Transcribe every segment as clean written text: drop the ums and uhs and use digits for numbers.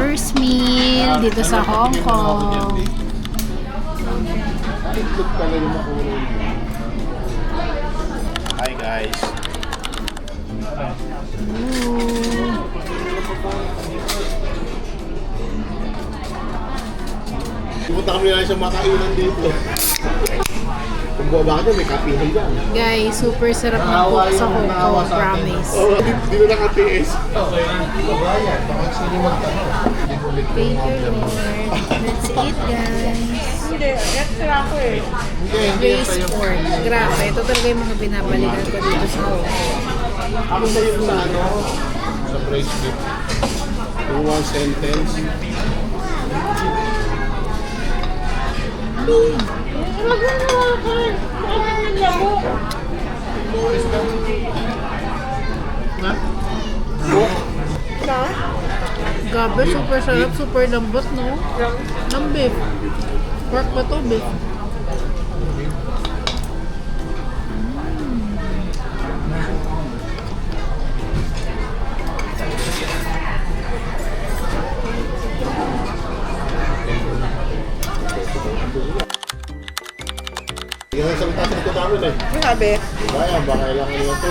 first meal dito sa Hong Kong. Hi guys. Pumunta kami na sa makainan dito. Kung buwa ka may kapihan dyan. Guys, super sarap ng cook sa Hong Kong, promise. Di na nakatiis. Thank you, Lord. That's it, guys. Braised pork. Grabe, ito talaga yung mga binabalikan ko dito sa Hong Kong. Ako sa iyo sa ano? Sa braised beef. Yung one sentence. Gabi, super sarap, super lambot, no? Ng beef. Pork ba to, beef? Yan ang salita sa likod namin eh. Grabe. Baya, ba kailangan nila ito?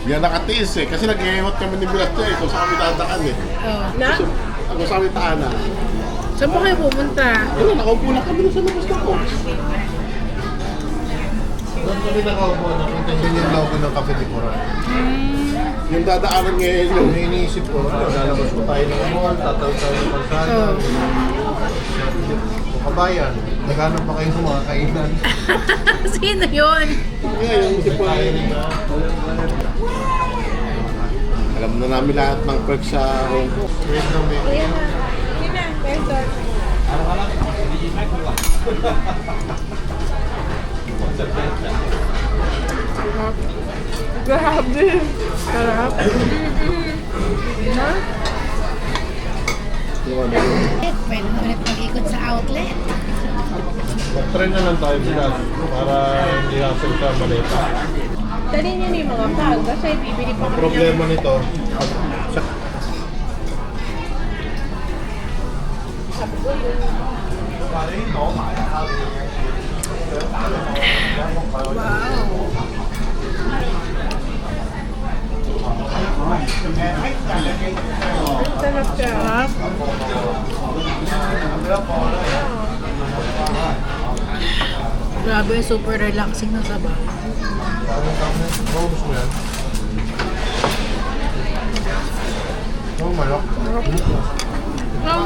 Yan nakatiis eh. Kasi nag-iingot kami ni Bilatya eh. Kung saan kami tatakan eh. Oh. Na? Kung saan kami taana. Saan po kayo pumunta? Ayun, nakaupo lang kami sa labas ng coach. Doon kami nakaupo, nakita nyo yung logo ng Cafe de Coral. Yung dadaanan ngayon yun. Yung iniisip ko, lalabas ko tayo ng mall, tatawag tayo ng kalsada. Oh. O kabayan, naghanap pa kayo ng mga kainan. Sino yun? Ngayon, yung isip ko alam na namin lahat ng perks sa Hong Kong. Wait lang, may Ayan na. Yun na. Pwede. Grabe. Sarap. Pwede na ulit mag-ikot sa outlet. mag-trend na lang tayo bilas para hindi hassle ka maleta. Dali niyo na yung mga bag kasi bibili pa Ang kami problema nito, Sarap siya. Sarap. Grabe, super relaxing na sabaw. Maubos mo yan. Oh, malak. Oh,